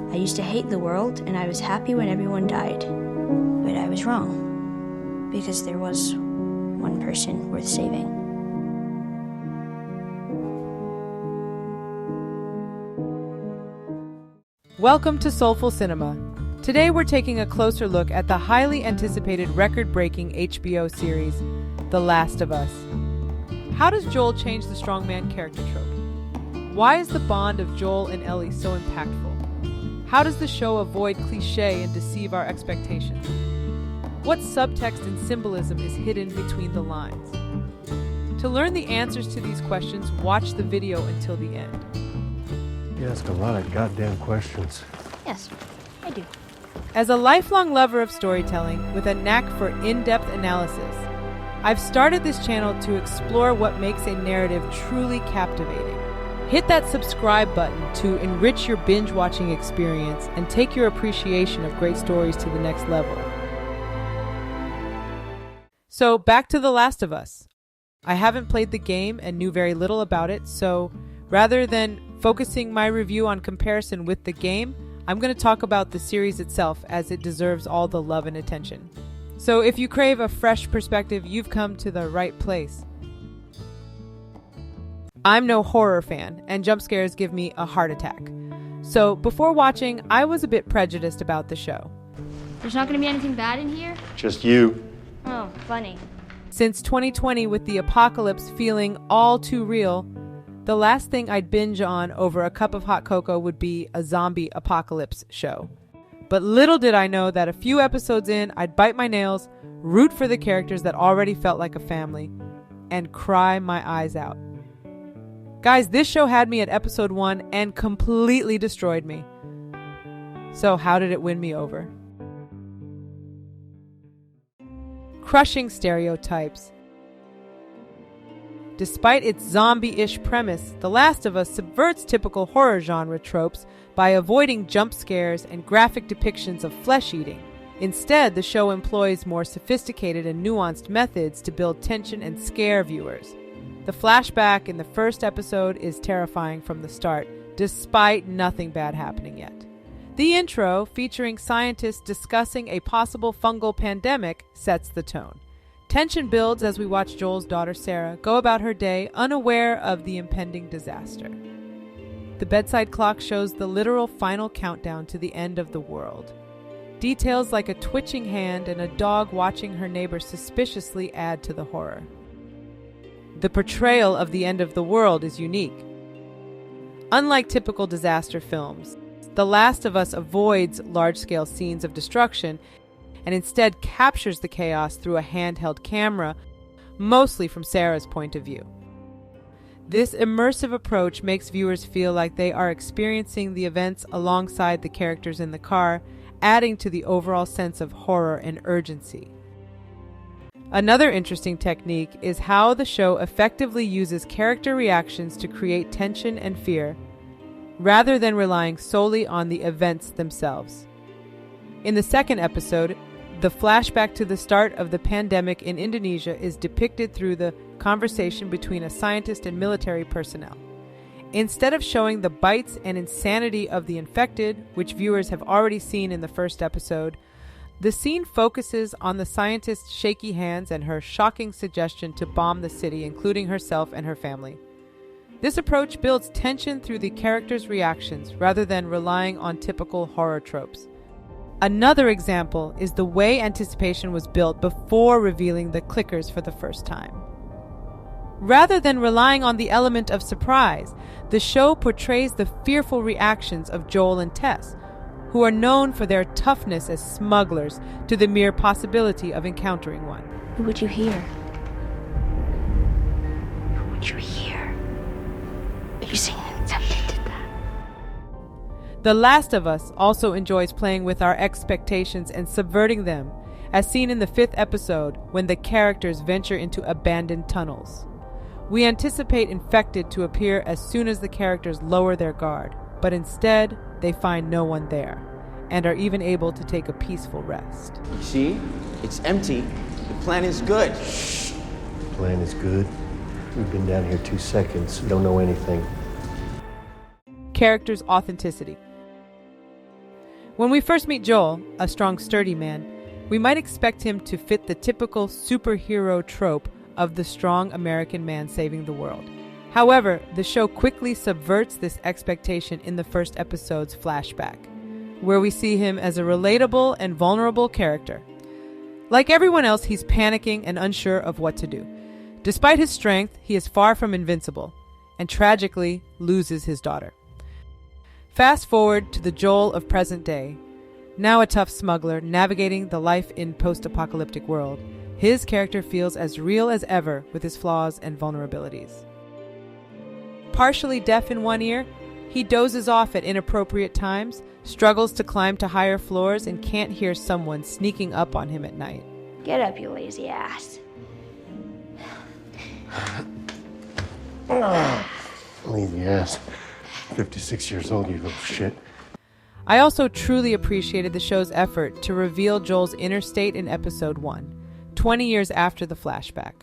I used to hate the world, and I was happy when everyone died. But I was wrong, because there was one person worth saving. Welcome to Soulful Cinema. Today we're taking a closer look at the highly anticipated record-breaking HBO series, The Last of Us. How does Joel change the strongman character trope? Why is the bond of Joel and Ellie so impactful? How does the show avoid cliché and deceive our expectations? What subtext and symbolism is hidden between the lines? To learn the answers to these questions, watch the video until the end. You ask a lot of goddamn questions. Yes, I do. As a lifelong lover of storytelling with a knack for in-depth analysis, I've started this channel to explore what makes a narrative truly captivating. Hit that subscribe button to enrich your binge-watching experience and take your appreciation of great stories to the next level. So, back to The Last of Us. I haven't played the game and knew very little about it, so rather than focusing my review on comparison with the game, I'm going to talk about the series itself as it deserves all the love and attention. So if you crave a fresh perspective, you've come to the right place. I'm no horror fan, and jump scares give me a heart attack. So before watching, I was a bit prejudiced about the show. There's not going to be anything bad in here? Just you. Oh, funny. Since 2020, with the apocalypse feeling all too real, the last thing I'd binge on over a cup of hot cocoa would be a zombie apocalypse show. But little did I know that a few episodes in, I'd bite my nails, root for the characters that already felt like a family, and cry my eyes out. Guys, this show had me at episode 1 and completely destroyed me. So how did it win me over? Crushing stereotypes. Despite its zombie-ish premise, The Last of Us subverts typical horror genre tropes by avoiding jump scares and graphic depictions of flesh-eating. Instead, the show employs more sophisticated and nuanced methods to build tension and scare viewers. The flashback in the first episode is terrifying from the start, despite nothing bad happening yet. The intro, featuring scientists discussing a possible fungal pandemic, sets the tone. Tension builds as we watch Joel's daughter Sarah go about her day unaware of the impending disaster. The bedside clock shows the literal final countdown to the end of the world. Details like a twitching hand and a dog watching her neighbor suspiciously add to the horror. The portrayal of the end of the world is unique. Unlike typical disaster films, The Last of Us avoids large-scale scenes of destruction and instead captures the chaos through a handheld camera, mostly from Sarah's point of view. This immersive approach makes viewers feel like they are experiencing the events alongside the characters in the car, adding to the overall sense of horror and urgency. Another interesting technique is how the show effectively uses character reactions to create tension and fear, rather than relying solely on the events themselves. In the second episode, the flashback to the start of the pandemic in Indonesia is depicted through the conversation between a scientist and military personnel. Instead of showing the bites and insanity of the infected, which viewers have already seen in the first episode, the scene focuses on the scientist's shaky hands and her shocking suggestion to bomb the city, including herself and her family. This approach builds tension through the characters' reactions rather than relying on typical horror tropes. Another example is the way anticipation was built before revealing the clickers for the first time. Rather than relying on the element of surprise, the show portrays the fearful reactions of Joel and Tess, who are known for their toughness as smugglers, to the mere possibility of encountering one. Who would you hear? Who would you hear? Are you saying something to that? The Last of Us also enjoys playing with our expectations and subverting them, as seen in the 5th episode when the characters venture into abandoned tunnels. We anticipate infected to appear as soon as the characters lower their guard, but instead they find no one there, and are even able to take a peaceful rest. You see? It's empty. The plan is good. Shh. The plan is good. We've been down here 2 seconds. Don't know anything. Characters' authenticity. When we first meet Joel, a strong, sturdy man, we might expect him to fit the typical superhero trope of the strong American man saving the world. However, the show quickly subverts this expectation in the first episode's flashback, where we see him as a relatable and vulnerable character. Like everyone else, he's panicking and unsure of what to do. Despite his strength, he is far from invincible, and tragically loses his daughter. Fast forward to the Joel of present day. Now a tough smuggler navigating the life in post-apocalyptic world, his character feels as real as ever with his flaws and vulnerabilities. Partially deaf in one ear, he dozes off at inappropriate times, struggles to climb to higher floors, and can't hear someone sneaking up on him at night. Get up, you lazy ass. Lazy ass. 56 years old, you little shit. I also truly appreciated the show's effort to reveal Joel's inner state in episode 1, 20 years after the flashback.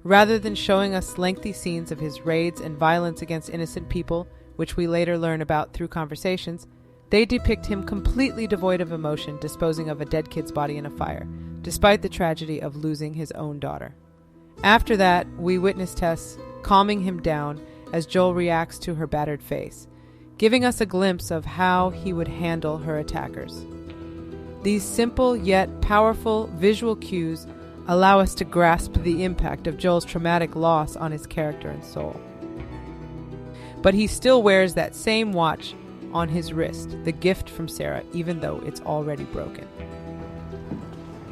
Rather than showing us lengthy scenes of his raids and violence against innocent people, which we later learn about through conversations, they depict him completely devoid of emotion, disposing of a dead kid's body in a fire, despite the tragedy of losing his own daughter. After that, we witness Tess calming him down as Joel reacts to her battered face, giving us a glimpse of how he would handle her attackers. These simple yet powerful visual cues allow us to grasp the impact of Joel's traumatic loss on his character and soul. But he still wears that same watch on his wrist, the gift from Sarah, even though it's already broken.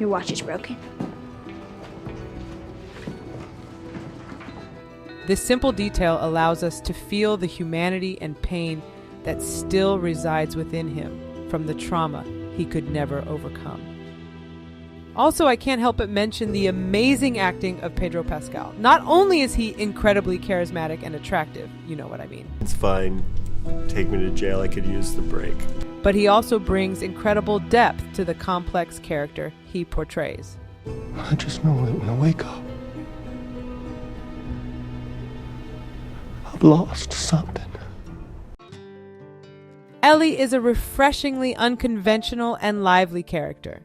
Your watch is broken. This simple detail allows us to feel the humanity and pain that still resides within him from the trauma he could never overcome. Also, I can't help but mention the amazing acting of Pedro Pascal. Not only is he incredibly charismatic and attractive, you know what I mean, It's fine. Take me to jail, I could use the break. but he also brings incredible depth to the complex character he portrays. I just know that when I wake up, I've lost something. Ellie is a refreshingly unconventional and lively character.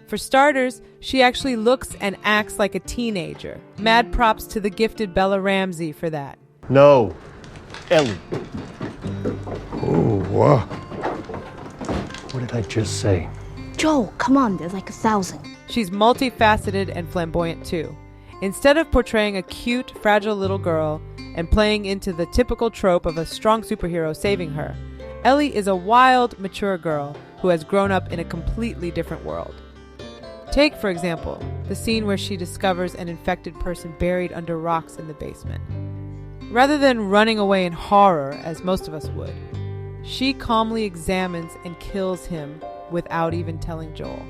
For starters, she actually looks and acts like a teenager. Mad props to the gifted Bella Ramsey for that. No. Ellie. Oh, wow. What did I just say? Joel, come on, there's like 1,000. She's multifaceted and flamboyant too. Instead of portraying a cute, fragile little girl and playing into the typical trope of a strong superhero saving her, Ellie is a wild, mature girl who has grown up in a completely different world. Take, for example, the scene where she discovers an infected person buried under rocks in the basement. Rather than running away in horror, as most of us would, she calmly examines and kills him without even telling Joel.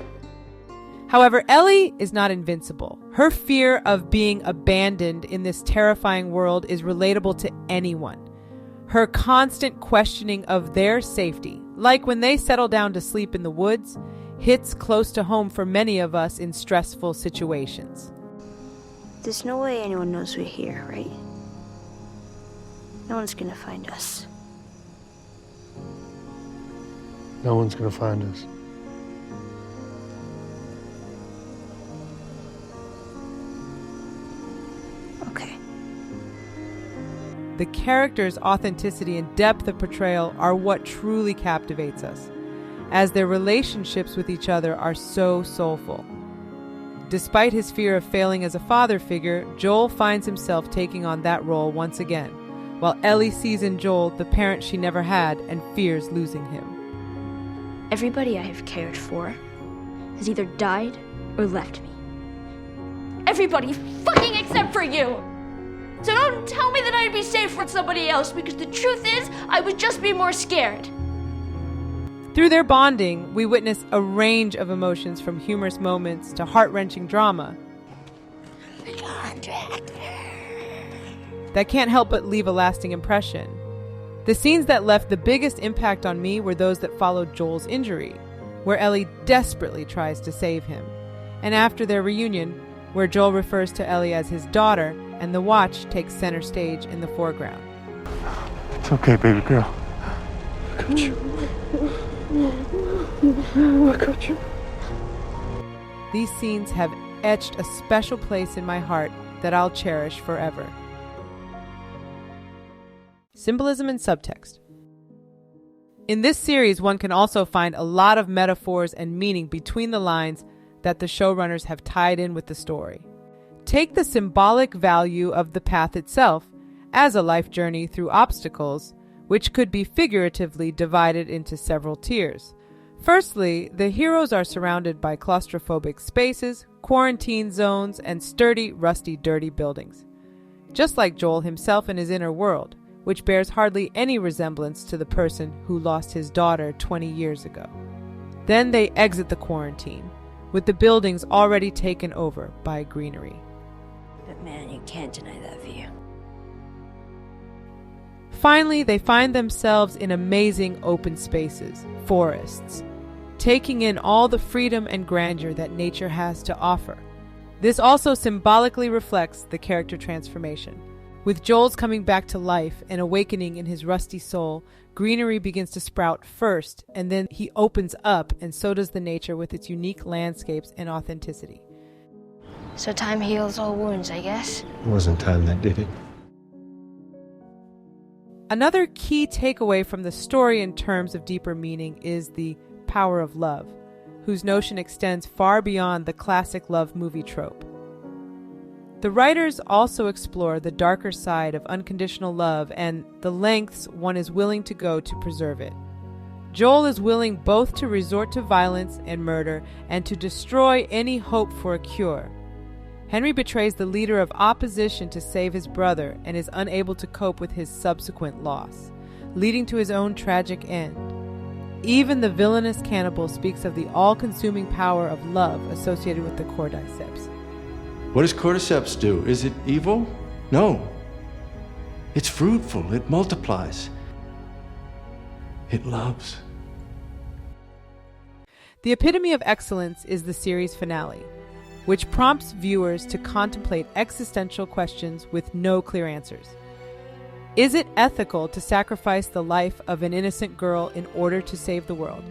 However, Ellie is not invincible. Her fear of being abandoned in this terrifying world is relatable to anyone. Her constant questioning of their safety, like when they settle down to sleep in the woods, hits close to home for many of us in stressful situations. There's no way anyone knows we're here, right? No one's gonna find us. No one's gonna find us. Okay. The characters' authenticity and depth of portrayal are what truly captivates us, as their relationships with each other are so soulful. Despite his fear of failing as a father figure, Joel finds himself taking on that role once again, while Ellie sees in Joel the parent she never had and fears losing him. Everybody I have cared for has either died or left me. Everybody fucking except for you! So don't tell me that I'd be safe with somebody else, because the truth is, I would just be more scared. Through their bonding, we witness a range of emotions from humorous moments to heart-wrenching drama that can't help but leave a lasting impression. The scenes that left the biggest impact on me were those that followed Joel's injury, where Ellie desperately tries to save him, and after their reunion, where Joel refers to Ellie as his daughter, and the watch takes center stage in the foreground. It's okay, baby girl. Look at you. I got you. These scenes have etched a special place in my heart that I'll cherish forever. Symbolism and subtext. In this series, one can also find a lot of metaphors and meaning between the lines that the showrunners have tied in with the story. Take the symbolic value of the path itself as a life journey through obstacles, which could be figuratively divided into several tiers. Firstly, the heroes are surrounded by claustrophobic spaces, quarantine zones, and sturdy, rusty, dirty buildings. Just like Joel himself in his inner world, which bears hardly any resemblance to the person who lost his daughter 20 years ago. Then they exit the quarantine, with the buildings already taken over by greenery. But man, you can't deny that view. Finally, they find themselves in amazing open spaces, forests, taking in all the freedom and grandeur that nature has to offer. This also symbolically reflects the character transformation. With Joel's coming back to life and awakening in his rusty soul, greenery begins to sprout first, and then he opens up, and so does the nature with its unique landscapes and authenticity. So time heals all wounds, I guess. It wasn't time that did it. Another key takeaway from the story in terms of deeper meaning is the power of love, whose notion extends far beyond the classic love movie trope. The writers also explore the darker side of unconditional love and the lengths one is willing to go to preserve it. Joel is willing both to resort to violence and murder and to destroy any hope for a cure. Henry betrays the leader of opposition to save his brother and is unable to cope with his subsequent loss, leading to his own tragic end. Even the villainous cannibal speaks of the all-consuming power of love associated with the cordyceps. What does cordyceps do? Is it evil? No. It's fruitful. It multiplies. It loves. The epitome of excellence is the series finale, which prompts viewers to contemplate existential questions with no clear answers. Is it ethical to sacrifice the life of an innocent girl in order to save the world?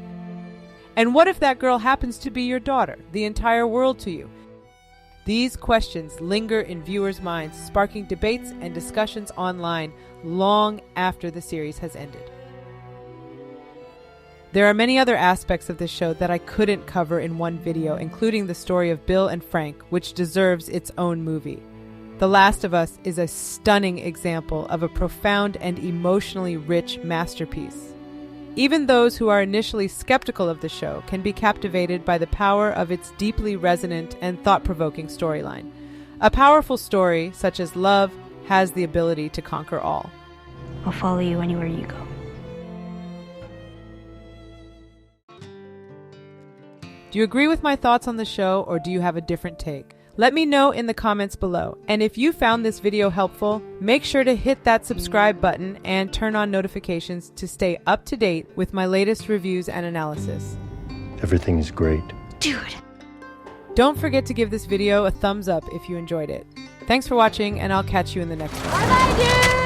And what if that girl happens to be your daughter, the entire world to you? These questions linger in viewers' minds, sparking debates and discussions online long after the series has ended. There are many other aspects of this show that I couldn't cover in one video, including the story of Bill and Frank, which deserves its own movie. The Last of Us is a stunning example of a profound and emotionally rich masterpiece. Even those who are initially skeptical of the show can be captivated by the power of its deeply resonant and thought-provoking storyline. A powerful story, such as love, has the ability to conquer all. I'll follow you anywhere you go. Do you agree with my thoughts on the show, or do you have a different take? Let me know in the comments below. And if you found this video helpful, make sure to hit that subscribe button and turn on notifications to stay up to date with my latest reviews and analysis. Everything is great. Dude! Don't forget to give this video a thumbs up if you enjoyed it. Thanks for watching, and I'll catch you in the next one. Bye-bye, dude!